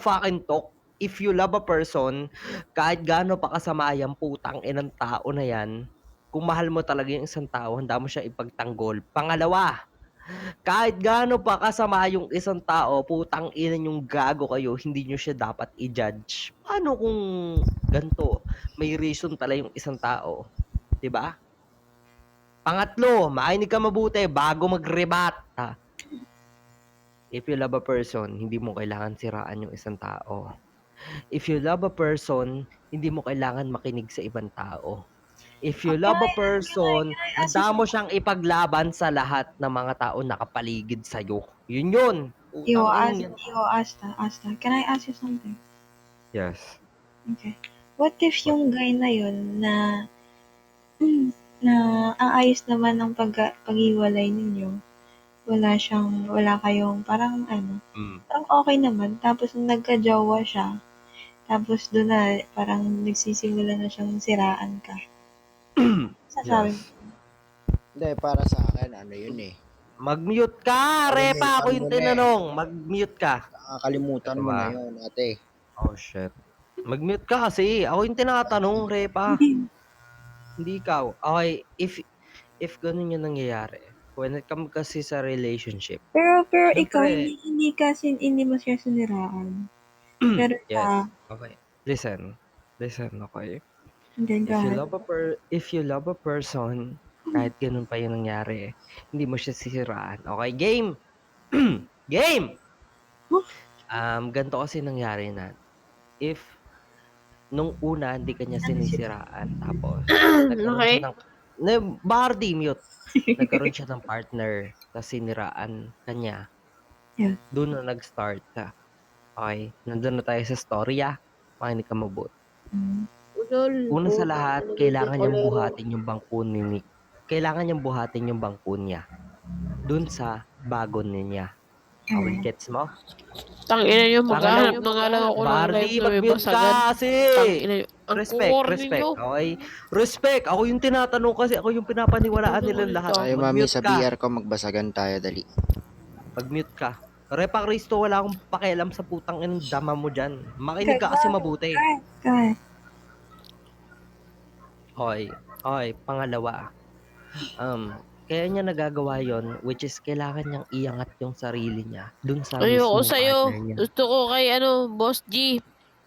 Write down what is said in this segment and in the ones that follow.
fucking talk. If you love a person, kahit gaano pa kasama yang putang inang tao na yan, kung mahal mo talaga yung isang tao, handa mo siya ipagtanggol. Pangalawa, kahit gaano pa kasama yung isang tao, putang ina yung gago kayo, hindi nyo siya dapat i-judge. Paano kung ganito, may reason pala yung isang tao? 'Di ba? Pangatlo, makinig ka mabuti bago mag-rebat. If you love a person, hindi mo kailangan siraan yung isang tao. If you love a person, hindi mo kailangan makinig sa ibang tao. If you love a person, Can I ask you handa mo something? siyang ipaglaban sa lahat ng mga tao nakapaligid sa'yo. Yun yun. Yo, Utang inang yan. Asta. Can I ask you something? Yes. Okay. What if yung guy na yun na na ang ayos naman ng paghiwalay ninyo? Wala kayong parang parang okay naman. Tapos nung nagka-jowa siya, tapos doon na parang nagsisimula na siyang siraan ka. Sasabi mo. Yes. Hindi, para sa akin, ano yun eh. Mag-mute ka, Repa. Ako yung tinanong. Mag-mute ka. Nakakalimutan mo na yun, ate. Oh, shit. Mag-mute ka kasi. Ako yung tinatanong, Repa. Hindi ikaw. Okay, if ganun yung nangyayari, when it comes kasi sa relationship, Pero ikaw, syempre, hindi mo siya siniraan. Pero yes. Okay. Listen, okay? then go ahead. If you love a person, kahit ganun pa yung nangyari, hindi mo siya sisiraan. Okay, game! Game! Ganito kasi nangyari na. If nung una hindi kanya sinisiraan, tapos nagkaroon Okay. siya ng Bardi mute. Nagkaroon siya ng partner tapos siniraan kanya. Yeah. Doon na nag-start ka. Okay, nandun na tayo sa storya. Makinig ka mabuti. Una sa lahat, kailangan niyang buhatin yung bangko ni Nick. Kailangan niyang buhatin yung bangko niya. Doon sa bagon niya. Okay, gets mo? Tangina nyo, maghahanap Pangalawa, na nga lang ako ng live Bardi, na may mag-mute basagan. ka kasi! Tangina nyo. Ang Respect, ninyo. okay? Respect! Ako yung tinatanong kasi ako yung pinapaniwalaan nilang lahat. Ay, mami, Mag-mute sa ka. BR ko, magbasagan tayo, dali. Mag-mute ka. Repa Cristo, wala akong pakialam sa putang inang dama mo dyan. Makinig ka kasi mabuti. Go ahead. Okay, pangalawa. Kaya niya nagagawa yon, which is kailangan niyang iangat yung sarili niya dun sa Ayoko mismong sa'yo. partner niya. Gusto ko kay Boss G.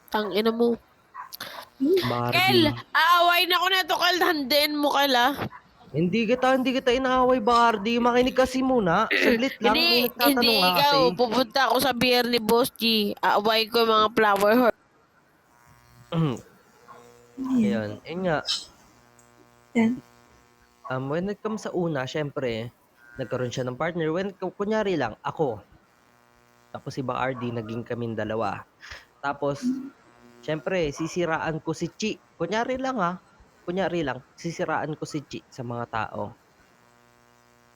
Tangina mo. Kel, Bardi. aaway na ko na to, Kel. Handin mo, Kel, ah. Hindi kita inaaway, Bardi. Makinig kasi muna. Saglit lang, may Hindi nagtatanong nga kasi. ikaw. Pupunta ako sa beer ni Boss G. Aaway ko yung mga flower heart. Ayun, yun nga. Then? When it comes sa una, syempre, nagkaroon siya ng partner. Kunyari lang, ako. Tapos si RD, naging kaming dalawa. Tapos, syempre, sisiraan ko si Chi. Kunyari lang, sisiraan ko si Chi sa mga tao.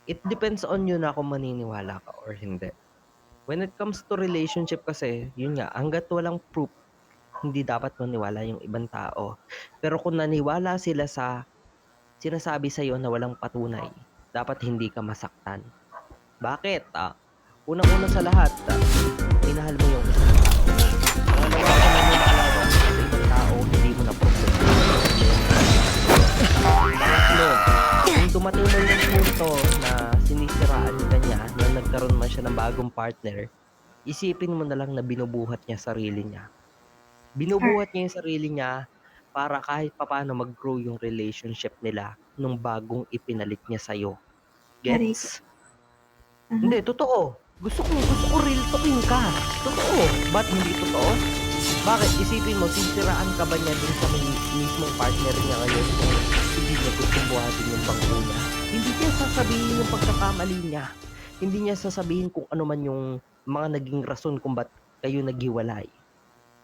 It depends on you na kung maniniwala ka or hindi. When it comes to relationship kasi, yun nga, hanggat walang proof, hindi dapat maniwala yung ibang tao. Pero kung naniwala sila sa sinasabi sa'yo na walang patunay, dapat hindi ka masaktan. Bakit? Unang-una sa lahat, minahal mo yung isang tao. Pangalawa, kung naniniwala ka sa ibang tao, hindi mo na problem. Pangatlo, kung dumating mo yung punto na sinisiraan ka niya, na nagkaroon man siya ng bagong partner, isipin mo na lang na binubuhat niya sarili niya. Binubuhat niya yung sarili niya para kahit papaano mag-grow yung relationship nila nung bagong ipinalit niya sa'yo. Gets? Hindi, totoo. Gusto ko real talking ka. Totoo. Ba't hindi totoo? Bakit? Isipin mo, sisiraan ka ba niya dun sa mismong partner niya ngayon kung hindi niya gustong buhatin yung bangko niya? Hindi niya sasabihin yung pagkakamali niya. Hindi niya sasabihin kung ano man yung mga naging rason kung ba't kayo naghiwalay.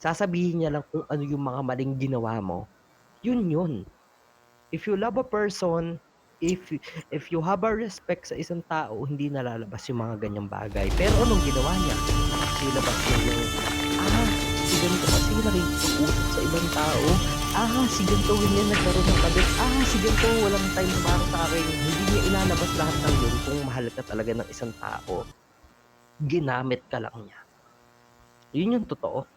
Sasabihin niya lang kung ano yung mga maling ginawa mo. Yun. If you love a person, if you have a respect sa isang tao, hindi nalalabas yung mga ganyang bagay. Pero anong ginawa niya? Nilabas niya yung, si ganito kasi nakikipag-usap sa ibang tao. Si ganito ganyan nagkaroon ng kabit. Si ganito walang time para sa akin. Hindi niya ilalabas lahat ng yun kung mahal ka talaga ng isang tao. Ginamit ka lang niya. Yun yung totoo.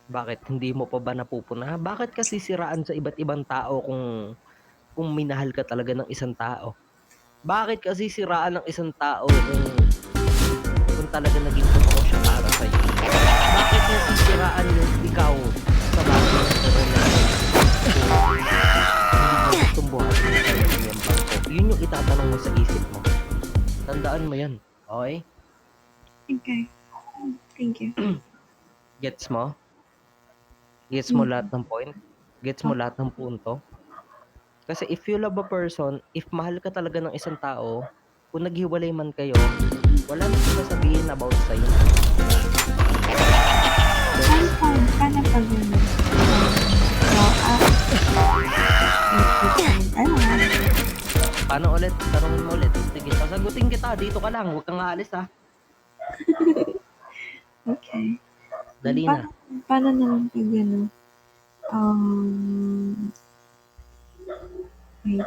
Bakit hindi mo pa ba napupuna? Bakit ka sisiraan sa iba't ibang tao kung minahal ka talaga ng isang tao? Bakit ka sisiraan ng isang tao kung talaga naging totoo siya para sa'yo? Bakit niya sisiraan yung ikaw sa bagay na gano'n na kung hindi niya gustong buhatin yung sarili niyang bangko? Yun yung itatanong mo sa isip mo. Tandaan mo yan. Okay? Okay. Thank you. Gets mo? Gets mo lahat Mm. ng point? Gets mo lahat ng punto? Kasi if you love a person, if mahal ka talaga ng isang tao, kung naghiwalay man kayo, wala nang sasabihin about sa'yo. Paano pag gano'n? Ano? Paano ulit? Tanungin mo ulit. Sige, sasagutin kita. Dito ka lang. Huwag kang aalis ha. Okay. Dali na. Paano naman pag gano'n? Um, wait.